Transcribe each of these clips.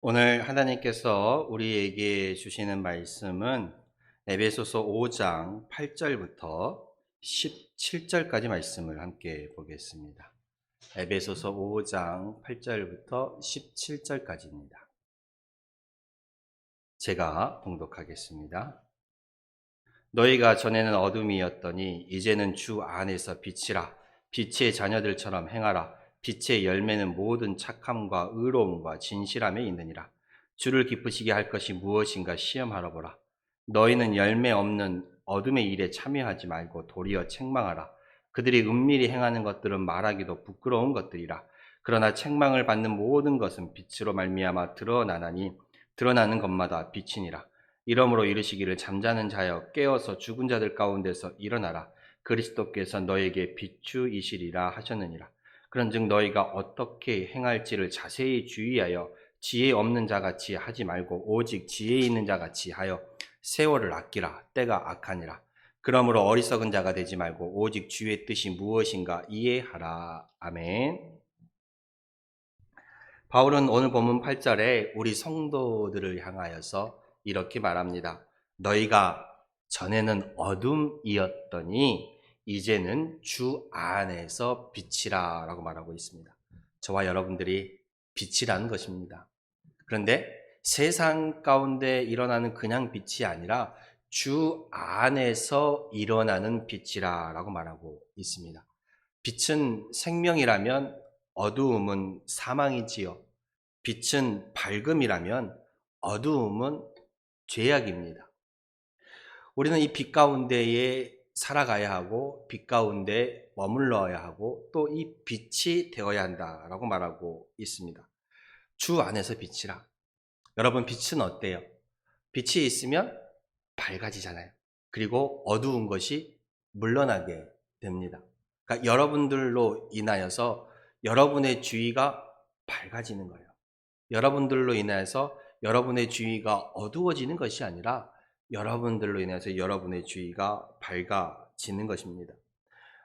오늘 하나님께서 우리에게 주시는 말씀은 에베소서 5장 8절부터 17절까지 말씀을 함께 보겠습니다. 에베소서 5장 8절부터 17절까지입니다. 제가 봉독하겠습니다. 너희가 전에는 어둠이었더니 이제는 주 안에서 빛이라. 빛의 자녀들처럼 행하라. 빛의 열매는 모든 착함과 의로움과 진실함에 있느니라. 주를 기쁘시게 할 것이 무엇인가 시험하라 보라. 너희는 열매 없는 어둠의 일에 참여하지 말고 도리어 책망하라. 그들이 은밀히 행하는 것들은 말하기도 부끄러운 것들이라. 그러나 책망을 받는 모든 것은 빛으로 말미암아 드러나나니 드러나는 것마다 빛이니라. 이러므로 이르시기를 잠자는 자여 깨어서 죽은 자들 가운데서 일어나라. 그리스도께서 너에게 비추이시리라 하셨느니라. 그런즉 너희가 어떻게 행할지를 자세히 주의하여 지혜 없는 자같이 하지 말고 오직 지혜 있는 자같이 하여 세월을 아끼라. 때가 악하니라. 그러므로 어리석은 자가 되지 말고 오직 주의 뜻이 무엇인가 이해하라. 아멘. 바울은 오늘 본문 8절에 우리 성도들을 향하여서 이렇게 말합니다. 너희가 전에는 어둠이었더니 이제는 주 안에서 빛이라 라고 말하고 있습니다. 저와 여러분들이 빛이라는 것입니다. 그런데 세상 가운데 일어나는 그냥 빛이 아니라 주 안에서 일어나는 빛이라 라고 말하고 있습니다. 빛은 생명이라면 어두움은 사망이지요. 빛은 밝음이라면 어두움은 죄악입니다. 우리는 이 빛 가운데에 살아가야 하고 빛 가운데 머물러야 하고 또 이 빛이 되어야 한다라고 말하고 있습니다. 주 안에서 빛이라. 여러분, 빛은 어때요? 빛이 있으면 밝아지잖아요. 그리고 어두운 것이 물러나게 됩니다. 그러니까 여러분들로 인하여서 여러분의 주위가 밝아지는 거예요. 여러분들로 인해서 여러분의 주위가 어두워지는 것이 아니라 여러분들로 인해서 여러분의 주위가 밝아지는 것입니다.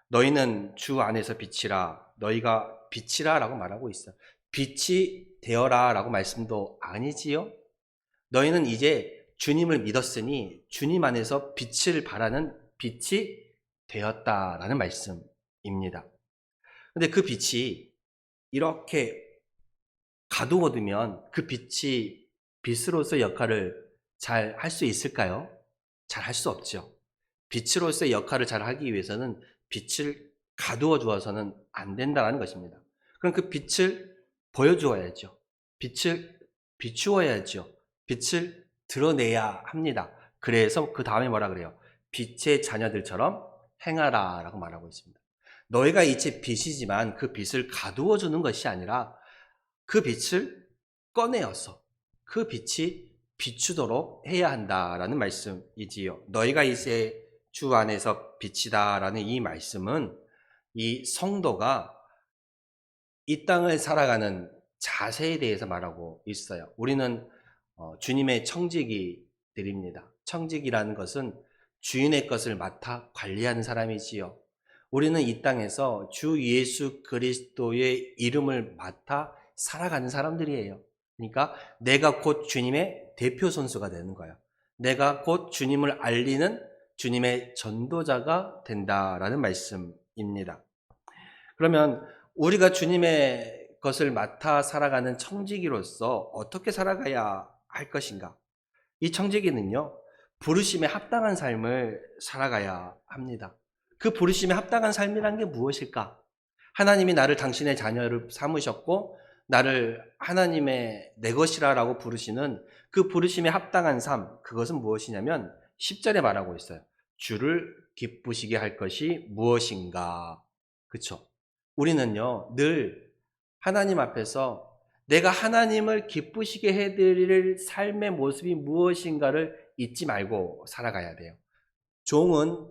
너희는 주 안에서 빛이라. 너희가 빛이라 라고 말하고 있어요. 빛이 되어라 라고 말씀도 아니지요. 너희는 이제 주님을 믿었으니 주님 안에서 빛을 발하는 빛이 되었다라는 말씀입니다. 근데 그 빛이 이렇게 가두어두면 그 빛이 빛으로서의 역할을 잘 할 수 있을까요? 잘 할 수 없죠. 빛으로서의 역할을 잘 하기 위해서는 빛을 가두어 주어서는 안 된다는 것입니다. 그럼 그 빛을 보여주어야죠. 빛을 비추어야죠. 빛을 드러내야 합니다. 그래서 그 다음에 뭐라 그래요? 빛의 자녀들처럼 행하라 라고 말하고 있습니다. 너희가 이제 빛이지만 그 빛을 가두어 주는 것이 아니라 그 빛을 꺼내어서 그 빛이 비추도록 해야 한다라는 말씀이지요. 너희가 이제 주 안에서 빛이다라는 이 말씀은 이 성도가 이 땅을 살아가는 자세에 대해서 말하고 있어요. 우리는 주님의 청지기들입니다. 청지기라는 것은 주인의 것을 맡아 관리하는 사람이지요. 우리는 이 땅에서 주 예수 그리스도의 이름을 맡아 살아가는 사람들이에요. 그러니까 내가 곧 주님의 대표 선수가 되는 거예요. 내가 곧 주님을 알리는 주님의 전도자가 된다라는 말씀입니다. 그러면 우리가 주님의 것을 맡아 살아가는 청지기로서 어떻게 살아가야 할 것인가? 이 청지기는요, 부르심에 합당한 삶을 살아가야 합니다. 그 부르심에 합당한 삶이란 게 무엇일까? 하나님이 나를 당신의 자녀를 삼으셨고 나를 하나님의 내 것이라고 부르시는 그 부르심에 합당한 삶, 그것은 무엇이냐면 10절에 말하고 있어요. 주를 기쁘시게 할 것이 무엇인가? 그렇죠? 우리는요, 늘 하나님 앞에서 내가 하나님을 기쁘시게 해드릴 삶의 모습이 무엇인가를 잊지 말고 살아가야 돼요. 종은,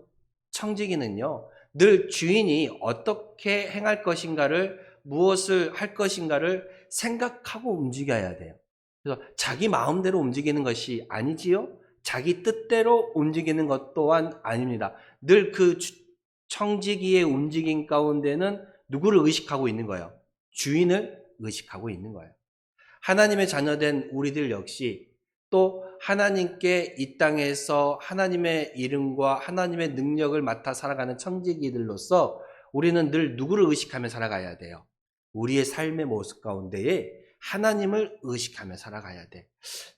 청지기는요, 늘 주인이 어떻게 행할 것인가를, 무엇을 할 것인가를 생각하고 움직여야 돼요. 그래서 자기 마음대로 움직이는 것이 아니지요. 자기 뜻대로 움직이는 것 또한 아닙니다. 늘 그 청지기의 움직임 가운데는 누구를 의식하고 있는 거예요? 주인을 의식하고 있는 거예요. 하나님의 자녀된 우리들 역시 또 하나님께 이 땅에서 하나님의 이름과 하나님의 능력을 맡아 살아가는 청지기들로서 우리는 늘 누구를 의식하며 살아가야 돼요? 우리의 삶의 모습 가운데에 하나님을 의식하며 살아가야 돼.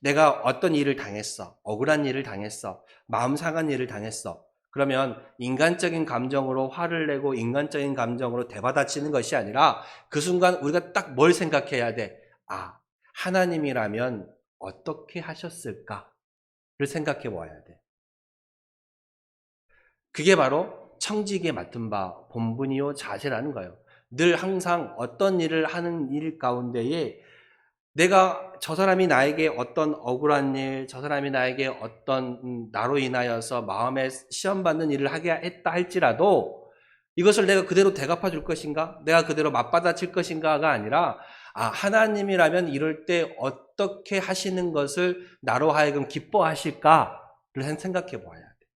내가 어떤 일을 당했어. 억울한 일을 당했어. 마음 상한 일을 당했어. 그러면 인간적인 감정으로 화를 내고 인간적인 감정으로 대받아치는 것이 아니라 그 순간 우리가 딱 뭘 생각해야 돼? 아, 하나님이라면 어떻게 하셨을까를 생각해 보아야 돼. 그게 바로 청지기에 맡은 바 본분이요 자세라는 거예요. 늘 항상 어떤 일을 하는 일 가운데에 내가 저 사람이 나에게 어떤 억울한 일, 저 사람이 나에게 어떤 나로 인하여서 마음에 시험받는 일을 하게 했다 할지라도 이것을 내가 그대로 대갚아 줄 것인가? 내가 그대로 맞받아칠 것인가가 아니라 하나님이라면 이럴 때 어떻게 하시는 것을 나로 하여금 기뻐하실까를 생각해 보아야 돼.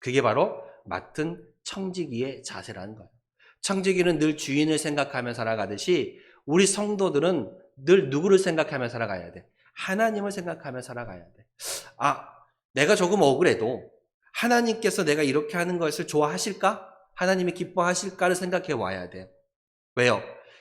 그게 바로 맡은 청지기의 자세라는 거예요. 청지기는 늘 주인을 생각하며 살아가듯이 우리 성도들은 늘 누구를 생각하며 살아가야 돼? 하나님을 생각하며 살아가야 돼. 내가 조금 억울해도 하나님께서 내가 이렇게 하는 것을 좋아하실까? 하나님이 기뻐하실까를 생각해 와야 돼요. 왜요?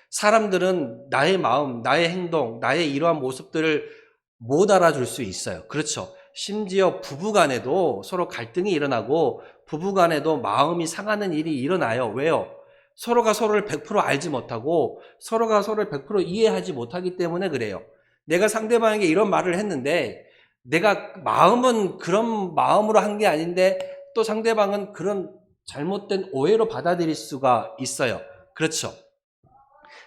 사람들은 나의 마음, 나의 행동, 나의 이러한 모습들을 못 알아줄 수 있어요. 그렇죠. 심지어 부부간에도 서로 갈등이 일어나고 부부간에도 마음이 상하는 일이 일어나요. 왜요? 서로가 서로를 100% 알지 못하고 서로가 서로를 100% 이해하지 못하기 때문에 그래요. 내가 상대방에게 이런 말을 했는데 내가 마음은 그런 마음으로 한 게 아닌데 또 상대방은 그런 잘못된 오해로 받아들일 수가 있어요. 그렇죠.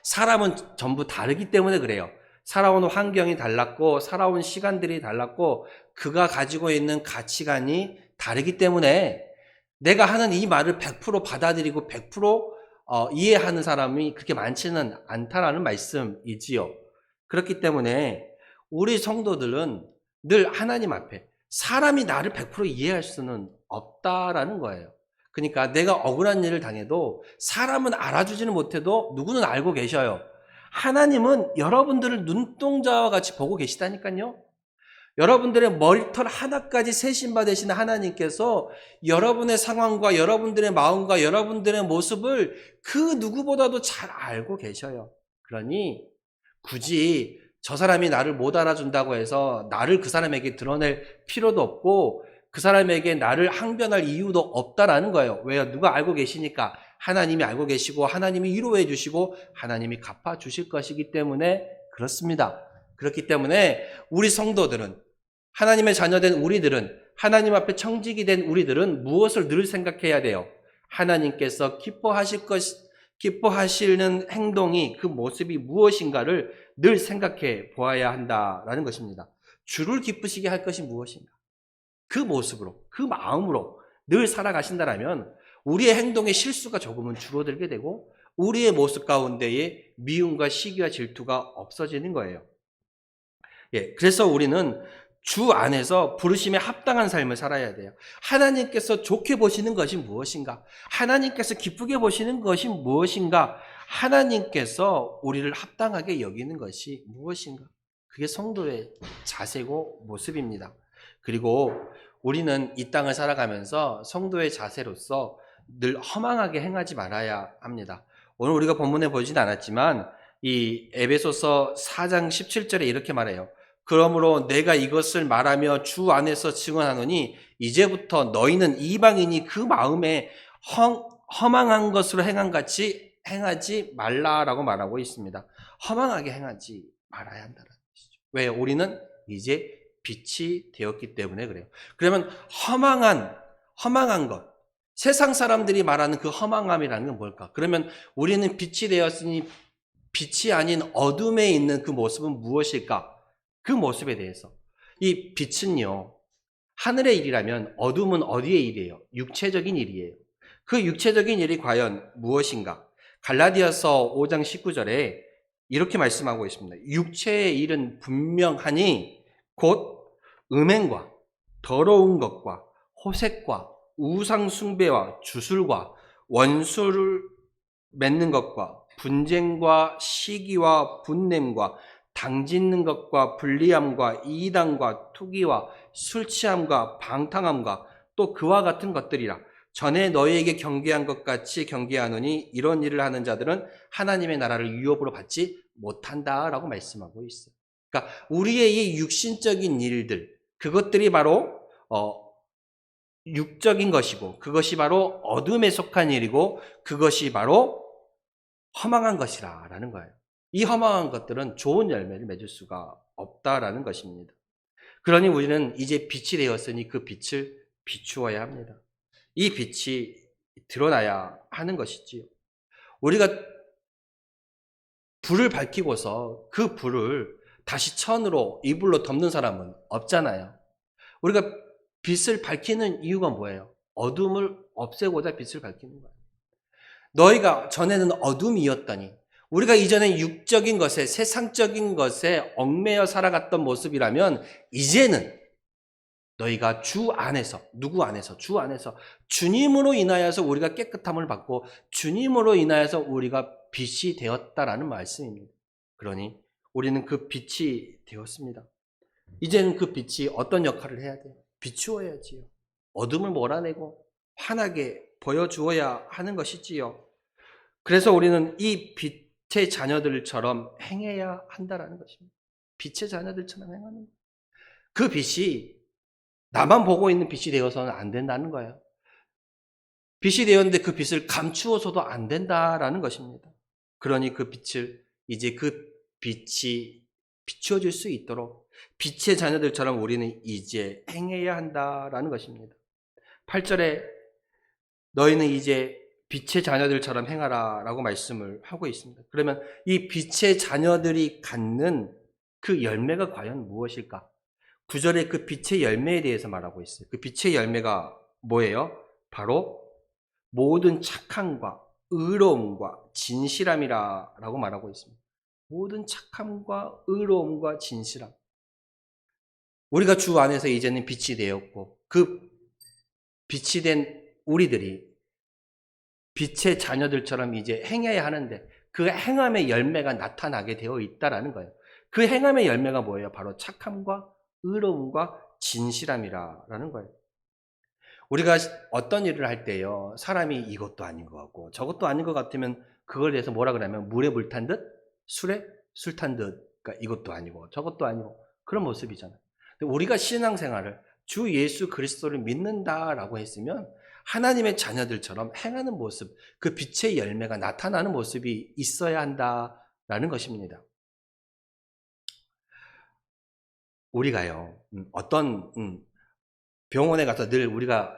사람은 전부 다르기 때문에 그래요. 살아온 환경이 달랐고 살아온 시간들이 달랐고 그가 가지고 있는 가치관이 다르기 때문에 내가 하는 이 말을 100% 받아들이고 100% 이해하는 사람이 그렇게 많지는 않다라는 말씀이지요. 그렇기 때문에 우리 성도들은 늘 하나님 앞에 사람이 나를 100% 이해할 수는 없다라는 거예요. 그러니까 내가 억울한 일을 당해도 사람은 알아주지는 못해도 누구는 알고 계셔요. 하나님은 여러분들을 눈동자와 같이 보고 계시다니까요. 여러분들의 머리털 하나까지 세심바 되시는 하나님께서 여러분의 상황과 여러분들의 마음과 여러분들의 모습을 그 누구보다도 잘 알고 계셔요. 그러니 굳이 저 사람이 나를 못 알아준다고 해서 나를 그 사람에게 드러낼 필요도 없고 그 사람에게 나를 항변할 이유도 없다라는 거예요. 왜요? 누가 알고 계시니까 하나님이 알고 계시고 하나님이 위로해 주시고 하나님이 갚아 주실 것이기 때문에 그렇습니다. 그렇기 때문에 우리 성도들은 하나님의 자녀된 우리들은 하나님 앞에 청지기 된 우리들은 무엇을 늘 생각해야 돼요? 하나님께서 기뻐하시는 행동이 그 모습이 무엇인가를 늘 생각해 보아야 한다라는 것입니다. 주를 기쁘시게 할 것이 무엇인가? 그 모습으로, 그 마음으로 늘 살아가신다라면 우리의 행동의 실수가 조금은 줄어들게 되고 우리의 모습 가운데에 미움과 시기와 질투가 없어지는 거예요. 그래서 우리는 주 안에서 부르심에 합당한 삶을 살아야 돼요. 하나님께서 좋게 보시는 것이 무엇인가? 하나님께서 기쁘게 보시는 것이 무엇인가? 하나님께서 우리를 합당하게 여기는 것이 무엇인가? 그게 성도의 자세고 모습입니다. 그리고 우리는 이 땅을 살아가면서 성도의 자세로서 늘 허망하게 행하지 말아야 합니다. 오늘 우리가 본문에 보진 않았지만 이 에베소서 4장 17절에 이렇게 말해요. 그러므로 내가 이것을 말하며 주 안에서 증언하노니 이제부터 너희는 이방인이 그 마음에 허망한 것으로 행함같이 행하지 말라라고 말하고 있습니다. 허망하게 행하지 말아야 한다는 것이죠. 왜? 우리는 이제 빛이 되었기 때문에 그래요. 그러면 허망한 것, 세상 사람들이 말하는 그 허망함이라는 건 뭘까? 그러면 우리는 빛이 되었으니 빛이 아닌 어둠에 있는 그 모습은 무엇일까? 그 모습에 대해서. 이 빛은요, 하늘의 일이라면 어둠은 어디의 일이에요? 육체적인 일이에요. 그 육체적인 일이 과연 무엇인가? 갈라디아서 5장 19절에 이렇게 말씀하고 있습니다. 육체의 일은 분명하니 곧 음행과 더러운 것과 호색과 우상 숭배와 주술과 원수를 맺는 것과 분쟁과 시기와 분냄과 당짓는 것과 불리함과 이단과 투기와 술 취함과 방탕함과 또 그와 같은 것들이라. 전에 너희에게 경계한 것 같이 경계하노니 이런 일을 하는 자들은 하나님의 나라를 유업으로 받지 못한다라고 말씀하고 있어요. 그러니까 우리의 이 육신적인 일들, 그것들이 바로 육적인 것이고, 그것이 바로 어둠에 속한 일이고, 그것이 바로 허망한 것이라는 거예요. 이 허망한 것들은 좋은 열매를 맺을 수가 없다라는 것입니다. 그러니 우리는 이제 빛이 되었으니 그 빛을 비추어야 합니다. 이 빛이 드러나야 하는 것이지요. 우리가 불을 밝히고서 그 불을 다시 천으로 이불로 덮는 사람은 없잖아요. 우리가 빛을 밝히는 이유가 뭐예요? 어둠을 없애고자 빛을 밝히는 거예요. 너희가 전에는 어둠이었더니, 우리가 이전에 육적인 것에, 세상적인 것에 얽매여 살아갔던 모습이라면 이제는 너희가 주 안에서, 누구 안에서? 주 안에서 주님으로 인하여서 우리가 깨끗함을 받고 주님으로 인하여서 우리가 빛이 되었다라는 말씀입니다. 그러니 우리는 그 빛이 되었습니다. 이제는 그 빛이 어떤 역할을 해야 돼요? 비추어야지요. 어둠을 몰아내고 환하게 보여주어야 하는 것이지요. 그래서 우리는 이 빛의 자녀들처럼 행해야 한다라는 것입니다. 빛의 자녀들처럼 행하는 거예요. 그 빛이 나만 보고 있는 빛이 되어서는 안 된다는 거예요. 빛이 되었는데 그 빛을 감추어서도 안 된다라는 것입니다. 그러니 그 빛을, 이제 그 빛이 비추어질 수 있도록 빛의 자녀들처럼 우리는 이제 행해야 한다라는 것입니다. 8절에 너희는 이제 빛의 자녀들처럼 행하라 라고 말씀을 하고 있습니다. 그러면 이 빛의 자녀들이 갖는 그 열매가 과연 무엇일까? 9절에 그 빛의 열매에 대해서 말하고 있어요. 그 빛의 열매가 뭐예요? 바로 모든 착함과 의로움과 진실함이라 라고 말하고 있습니다. 모든 착함과 의로움과 진실함. 우리가 주 안에서 이제는 빛이 되었고, 그 빛이 된 우리들이 빛의 자녀들처럼 이제 행해야 하는데, 그 행함의 열매가 나타나게 되어 있다라는 거예요. 그 행함의 열매가 뭐예요? 바로 착함과 의로움과 진실함이라는 거예요. 우리가 어떤 일을 할 때요, 사람이 이것도 아닌 것 같고 저것도 아닌 것 같으면 그걸 대해서 뭐라 그러냐면 물에 물 탄 듯, 술에 술 탄 듯, 그러니까 이것도 아니고 저것도 아니고 그런 모습이잖아요. 우리가 신앙생활을 주 예수 그리스도를 믿는다라고 했으면 하나님의 자녀들처럼 행하는 모습, 그 빛의 열매가 나타나는 모습이 있어야 한다라는 것입니다. 우리가요, 어떤 병원에 가서 늘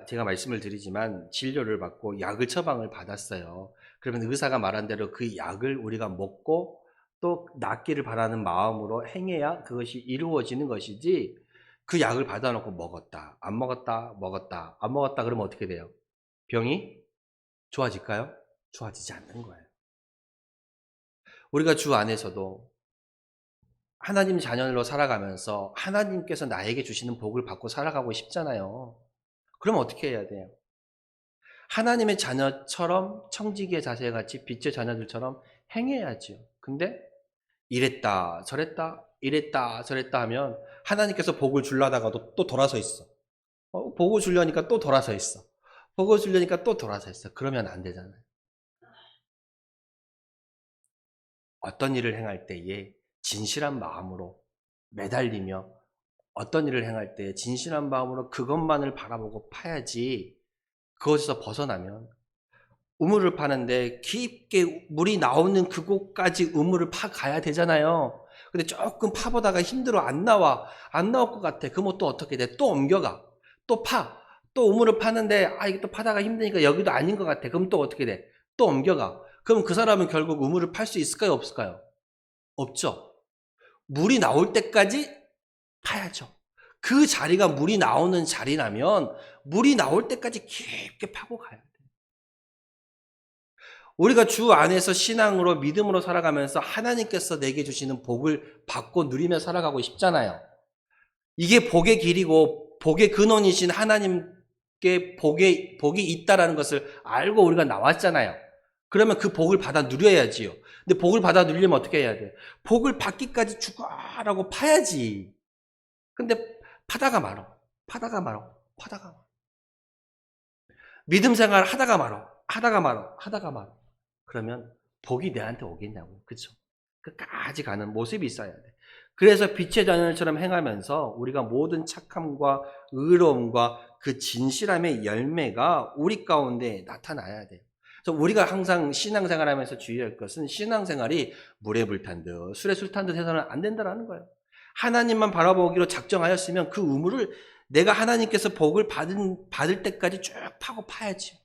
제가 말씀을 드리지만 진료를 받고 약을 처방을 받았어요. 그러면 의사가 말한 대로 그 약을 우리가 먹고 또 낫기를 바라는 마음으로 행해야 그것이 이루어지는 것이지, 그 약을 받아놓고 먹었다, 안 먹었다, 먹었다, 안 먹었다 그러면 어떻게 돼요? 병이 좋아질까요? 좋아지지 않는 거예요. 우리가 주 안에서도 하나님 자녀로 살아가면서 하나님께서 나에게 주시는 복을 받고 살아가고 싶잖아요. 그럼 어떻게 해야 돼요? 하나님의 자녀처럼 청지기의 자세같이 빛의 자녀들처럼 행해야지요. 근데 이랬다 저랬다 이랬다 저랬다 하면 하나님께서 복을 주려다가도 또 돌아서 있어. 복을 주려니까 또 돌아서 있어. 복을 주려니까 또 돌아서 있어. 그러면 안 되잖아요. 어떤 일을 행할 때에 진실한 마음으로 매달리며, 어떤 일을 행할 때 진실한 마음으로 그것만을 바라보고 파야지, 그것에서 벗어나면 우물을 파는데 깊게 물이 나오는 그곳까지 우물을 파가야 되잖아요. 근데 조금 파보다가 힘들어 안 나올 것 같아. 그러면 또 어떻게 돼? 또 옮겨가. 또 파. 또 우물을 파는데 이게 또 파다가 힘드니까 여기도 아닌 것 같아. 그럼 또 어떻게 돼? 또 옮겨가. 그럼 그 사람은 결국 우물을 팔 수 있을까요? 없을까요? 없죠. 물이 나올 때까지 파야죠. 그 자리가 물이 나오는 자리라면 물이 나올 때까지 깊게 파고 가야 돼요. 우리가 주 안에서 신앙으로 믿음으로 살아가면서 하나님께서 내게 주시는 복을 받고 누리며 살아가고 싶잖아요. 이게 복의 길이고 복의 근원이신 하나님께 복이 있다라는 것을 알고 우리가 나왔잖아요. 그러면 그 복을 받아 누려야지요. 근데 복을 받아 누리려면 어떻게 해야 돼? 복을 받기까지 죽어라고 파야지. 근데 파다가 말어. 파다가 말어. 파다가 말어. 믿음 생활 하다가 말어. 하다가 말어. 하다가 말어. 그러면 복이 내한테 오겠냐고. 그렇죠? 끝까지 가는 모습이 있어야 돼. 그래서 빛의 자녀들처럼 행하면서 우리가 모든 착함과 의로움과 그 진실함의 열매가 우리 가운데 나타나야 돼요. 그래서 우리가 항상 신앙생활하면서 주의할 것은 신앙생활이 물에 불탄 듯 술에 술 탄 듯 해서는 안 된다는 거예요. 하나님만 바라보기로 작정하였으면 그 우물을 내가 하나님께서 복을 받을 때까지 쭉 파고 파야지.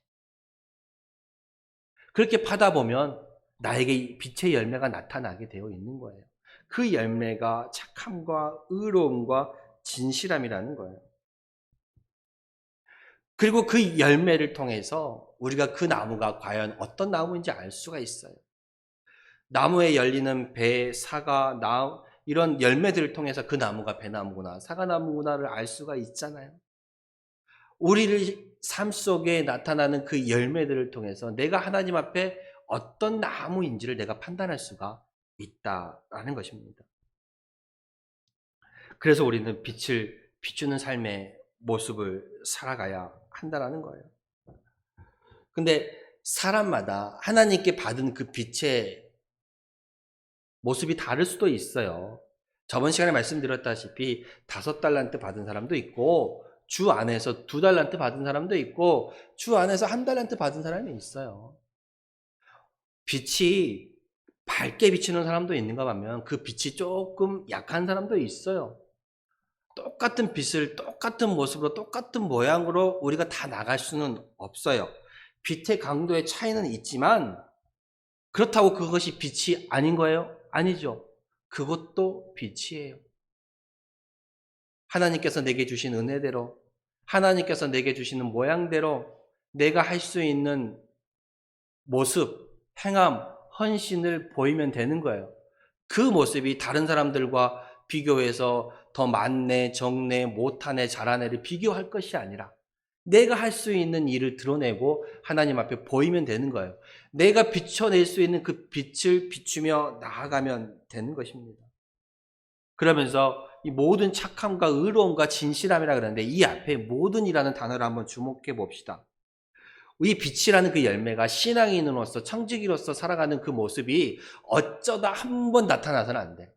그렇게 파다 보면 나에게 빛의 열매가 나타나게 되어 있는 거예요. 그 열매가 착함과 의로움과 진실함이라는 거예요. 그리고 그 열매를 통해서 우리가 그 나무가 과연 어떤 나무인지 알 수가 있어요. 나무에 열리는 배, 사과, 이런 열매들을 통해서 그 나무가 배나무구나, 사과나무구나를 알 수가 있잖아요. 우리를 삶 속에 나타나는 그 열매들을 통해서 내가 하나님 앞에 어떤 나무인지를 내가 판단할 수가 있다라는 것입니다. 그래서 우리는 빛을 비추는 삶의 모습을 살아가야 한다는 거예요. 근데 사람마다 하나님께 받은 그 빛의 모습이 다를 수도 있어요. 저번 시간에 말씀드렸다시피 5달란트 받은 사람도 있고 주 안에서 2달란트 받은 사람도 있고 주 안에서 1달란트 받은 사람이 있어요. 빛이 밝게 비치는 사람도 있는가 하면 그 빛이 조금 약한 사람도 있어요. 똑같은 빛을 똑같은 모습으로 똑같은 모양으로 우리가 다 나갈 수는 없어요. 빛의 강도의 차이는 있지만 그렇다고 그것이 빛이 아닌 거예요? 아니죠. 그것도 빛이에요. 하나님께서 내게 주신 은혜대로, 하나님께서 내게 주시는 모양대로 내가 할 수 있는 모습, 행함, 헌신을 보이면 되는 거예요. 그 모습이 다른 사람들과 비교해서 더 많네, 적네, 못하네, 잘하네를 비교할 것이 아니라 내가 할 수 있는 일을 드러내고 하나님 앞에 보이면 되는 거예요. 내가 비춰낼 수 있는 그 빛을 비추며 나아가면 되는 것입니다. 그러면서 이 모든 착함과 의로움과 진실함이라 그러는데 이 앞에 모든이라는 단어를 한번 주목해 봅시다. 이 빛이라는 그 열매가 신앙인으로서 청지기로서 살아가는 그 모습이 어쩌다 한 번 나타나서는 안 돼.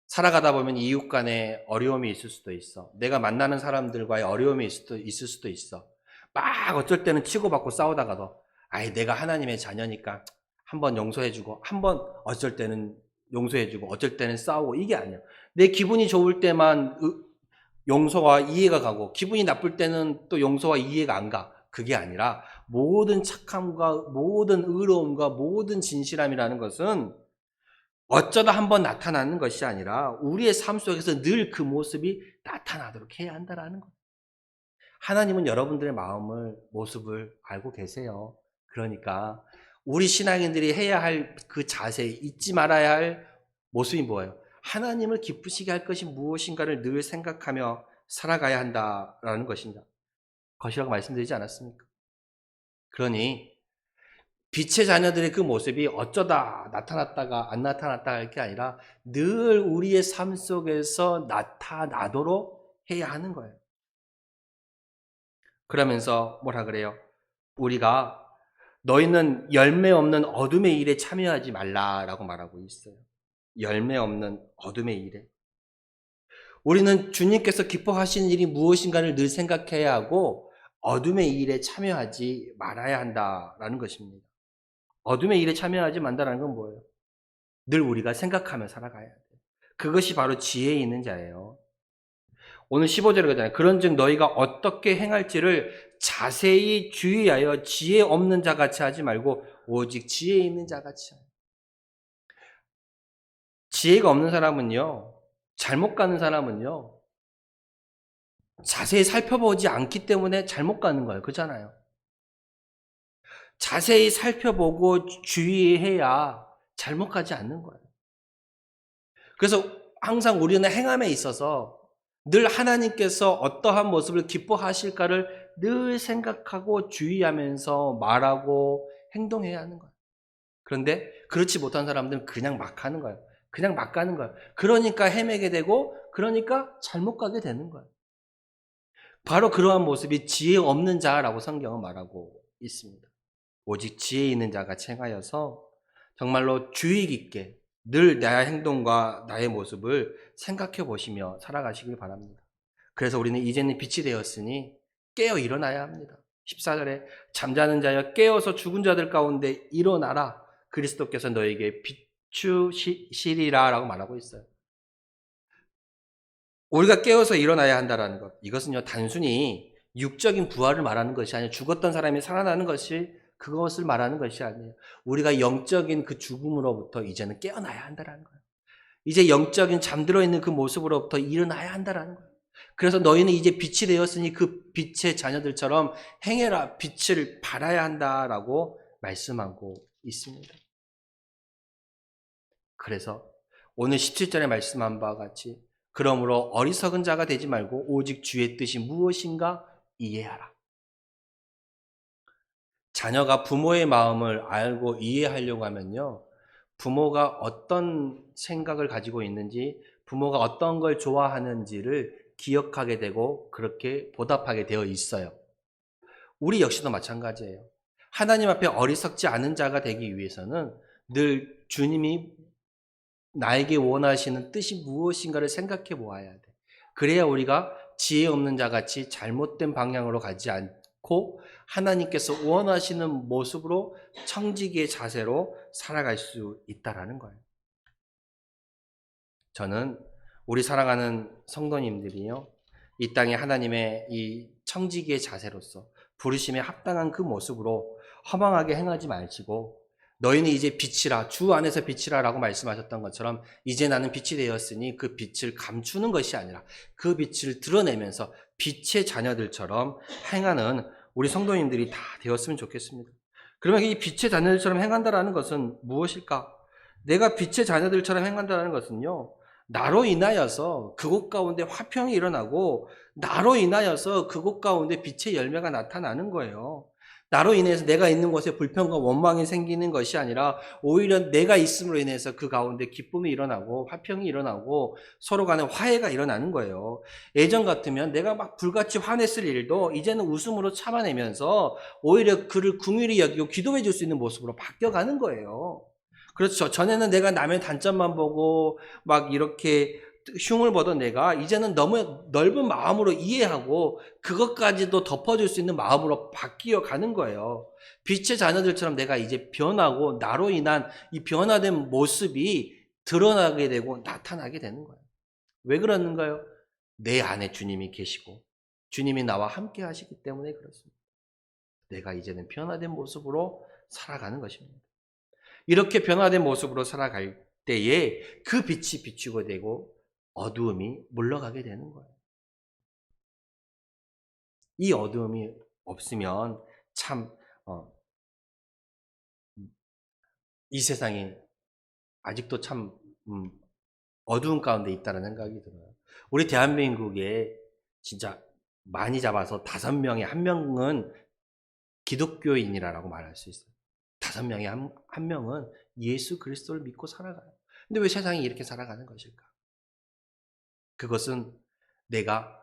살아가다 보면 이웃 간에 어려움이 있을 수도 있어. 내가 만나는 사람들과의 어려움이 있을 수도 있어. 막 어쩔 때는 치고받고 싸우다가도 아이 내가 하나님의 자녀니까 한번 용서해주고 한번 어쩔 때는 용서해주고 어쩔 때는 싸우고 이게 아니야. 내 기분이 좋을 때만 용서와 이해가 가고 기분이 나쁠 때는 또 용서와 이해가 안 가. 그게 아니라 모든 착함과 모든 의로움과 모든 진실함이라는 것은 어쩌다 한번 나타나는 것이 아니라 우리의 삶 속에서 늘 그 모습이 나타나도록 해야 한다는 거예요. 하나님은 여러분들의 마음을, 모습을 알고 계세요. 그러니까 우리 신앙인들이 해야 할 그 자세, 잊지 말아야 할 모습이 뭐예요? 하나님을 기쁘시게 할 것이 무엇인가를 늘 생각하며 살아가야 한다라는 것입니다. 것이라고 말씀드리지 않았습니까? 그러니 빛의 자녀들의 그 모습이 어쩌다 나타났다가 안 나타났다 할 게 아니라 늘 우리의 삶 속에서 나타나도록 해야 하는 거예요. 그러면서 뭐라 그래요? 우리가 너희는 열매 없는 어둠의 일에 참여하지 말라라고 말하고 있어요. 열매 없는 어둠의 일에. 우리는 주님께서 기뻐하시는 일이 무엇인가를 늘 생각해야 하고 어둠의 일에 참여하지 말아야 한다라는 것입니다. 어둠의 일에 참여하지 말다라는 건 뭐예요? 늘 우리가 생각하며 살아가야 돼요. 그것이 바로 지혜에 있는 자예요. 오늘 15절에 그러잖아요. 그런즉 너희가 어떻게 행할지를 자세히 주의하여 지혜 없는 자 같이 하지 말고 오직 지혜 있는 자 같이 하라. 지혜가 없는 사람은요, 잘못 가는 사람은요, 자세히 살펴보지 않기 때문에 잘못 가는 거예요. 그렇잖아요. 자세히 살펴보고 주의해야 잘못 가지 않는 거예요. 그래서 항상 우리는 행함에 있어서 늘 하나님께서 어떠한 모습을 기뻐하실까를 늘 생각하고 주의하면서 말하고 행동해야 하는 거예요. 그런데 그렇지 못한 사람들은 그냥 막 하는 거예요. 그냥 막 가는 거예요. 그러니까 헤매게 되고 그러니까 잘못 가게 되는 거예요. 바로 그러한 모습이 지혜 없는 자라고 성경은 말하고 있습니다. 오직 지혜 있는 자가 행하여서 정말로 주의 깊게 늘 나의 행동과 나의 모습을 생각해 보시며 살아가시길 바랍니다. 그래서 우리는 이제는 빛이 되었으니 깨어 일어나야 합니다. 14절에 잠자는 자여 깨어서 죽은 자들 가운데 일어나라. 그리스도께서 너에게 비추시리라 라고 말하고 있어요. 우리가 깨어서 일어나야 한다는 것. 이것은요, 단순히 육적인 부활을 말하는 것이 아니라 죽었던 사람이 살아나는 것이 그것을 말하는 것이 아니에요. 우리가 영적인 그 죽음으로부터 이제는 깨어나야 한다는 거예요. 이제 영적인 잠들어 있는 그 모습으로부터 일어나야 한다는 거예요. 그래서 너희는 이제 빛이 되었으니 그 빛의 자녀들처럼 행해라. 빛을 발하야 한다라고 말씀하고 있습니다. 그래서 오늘 17절에 말씀한 바와 같이 그러므로 어리석은 자가 되지 말고 오직 주의 뜻이 무엇인가 이해하라. 자녀가 부모의 마음을 알고 이해하려고 하면요. 부모가 어떤 생각을 가지고 있는지, 부모가 어떤 걸 좋아하는지를 기억하게 되고 그렇게 보답하게 되어 있어요. 우리 역시도 마찬가지예요. 하나님 앞에 어리석지 않은 자가 되기 위해서는 늘 주님이 나에게 원하시는 뜻이 무엇인가를 생각해 보아야 돼. 그래야 우리가 지혜 없는 자같이 잘못된 방향으로 가지 않고 하나님께서 원하시는 모습으로 청지기의 자세로 살아갈 수 있다라는 거예요. 저는 우리 사랑하는 성도님들이요, 이 땅에 하나님의 이 청지기의 자세로서 부르심에 합당한 그 모습으로 허망하게 행하지 마시고 너희는 이제 빛이라, 주 안에서 빛이라 라고 말씀하셨던 것처럼 이제 나는 빛이 되었으니 그 빛을 감추는 것이 아니라 그 빛을 드러내면서 빛의 자녀들처럼 행하는 우리 성도님들이 다 되었으면 좋겠습니다. 그러면 이 빛의 자녀들처럼 행한다라는 것은 무엇일까? 내가 빛의 자녀들처럼 행한다는 것은요, 나로 인하여서 그곳 가운데 화평이 일어나고 나로 인하여서 그곳 가운데 빛의 열매가 나타나는 거예요. 나로 인해서 내가 있는 곳에 불평과 원망이 생기는 것이 아니라 오히려 내가 있음으로 인해서 그 가운데 기쁨이 일어나고 화평이 일어나고 서로 간에 화해가 일어나는 거예요. 예전 같으면 내가 막 불같이 화냈을 일도 이제는 웃음으로 참아내면서 오히려 그를 긍휼히 여기고 기도해 줄 수 있는 모습으로 바뀌어가는 거예요. 그렇죠. 전에는 내가 남의 단점만 보고 막 이렇게 흉을 보던 내가 이제는 너무 넓은 마음으로 이해하고 그것까지도 덮어줄 수 있는 마음으로 바뀌어 가는 거예요. 빛의 자녀들처럼 내가 이제 변하고 나로 인한 이 변화된 모습이 드러나게 되고 나타나게 되는 거예요. 왜 그러는가요? 내 안에 주님이 계시고 주님이 나와 함께 하시기 때문에 그렇습니다. 내가 이제는 변화된 모습으로 살아가는 것입니다. 이렇게 변화된 모습으로 살아갈 때에 그 빛이 비추고 되고 어두움이 물러가게 되는 거예요. 이 어두움이 없으면 참 이 세상이 아직도 참 어두운 가운데 있다는 생각이 들어요. 우리 대한민국에 진짜 많이 잡아서 5명에 1명은 기독교인이라고 말할 수 있어요. 5명에 한 명은 예수 그리스도를 믿고 살아가요. 근데 왜 세상이 이렇게 살아가는 것일까? 그것은 내가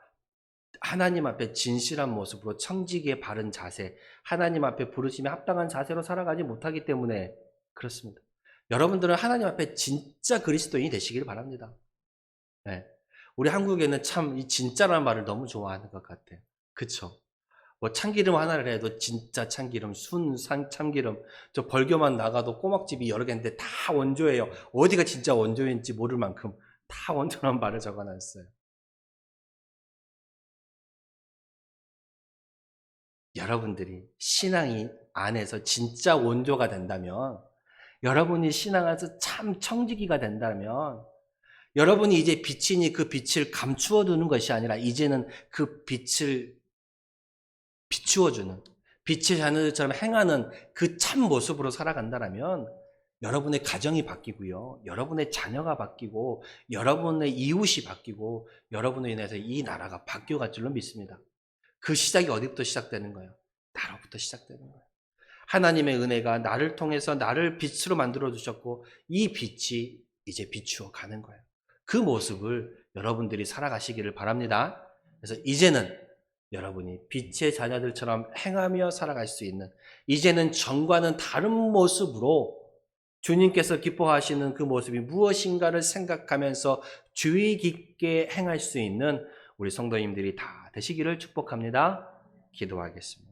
하나님 앞에 진실한 모습으로 청지기의 바른 자세, 하나님 앞에 부르심에 합당한 자세로 살아가지 못하기 때문에 그렇습니다. 여러분들은 하나님 앞에 진짜 그리스도인이 되시길 바랍니다. 네. 우리 한국에는 참 이 진짜라는 말을 너무 좋아하는 것 같아요. 그쵸? 뭐 참기름 하나를 해도 진짜 참기름, 참기름, 저 벌교만 나가도 꼬막집이 여러 개인데 다 원조예요. 어디가 진짜 원조인지 모를 만큼 다 원조라는 말을 적어놨어요. 여러분들이 신앙이 안에서 진짜 원조가 된다면, 여러분이 신앙 안에서 참 청지기가 된다면, 여러분이 이제 빛이니 그 빛을 감추어 두는 것이 아니라 이제는 그 빛을 비추어주는 빛의 자녀들처럼 행하는 그 참 모습으로 살아간다면 여러분의 가정이 바뀌고요. 여러분의 자녀가 바뀌고 여러분의 이웃이 바뀌고 여러분으로 인해서 이 나라가 바뀌어갈 줄로 믿습니다. 그 시작이 어디부터 시작되는 거예요? 나로부터 시작되는 거예요. 하나님의 은혜가 나를 통해서 나를 빛으로 만들어 주셨고 이 빛이 이제 비추어 가는 거예요. 그 모습을 여러분들이 살아가시기를 바랍니다. 그래서 이제는 여러분이 빛의 자녀들처럼 행하며 살아갈 수 있는, 이제는 전과는 다른 모습으로 주님께서 기뻐하시는 그 모습이 무엇인가를 생각하면서 주의 깊게 행할 수 있는 우리 성도님들이 다 되시기를 축복합니다. 기도하겠습니다.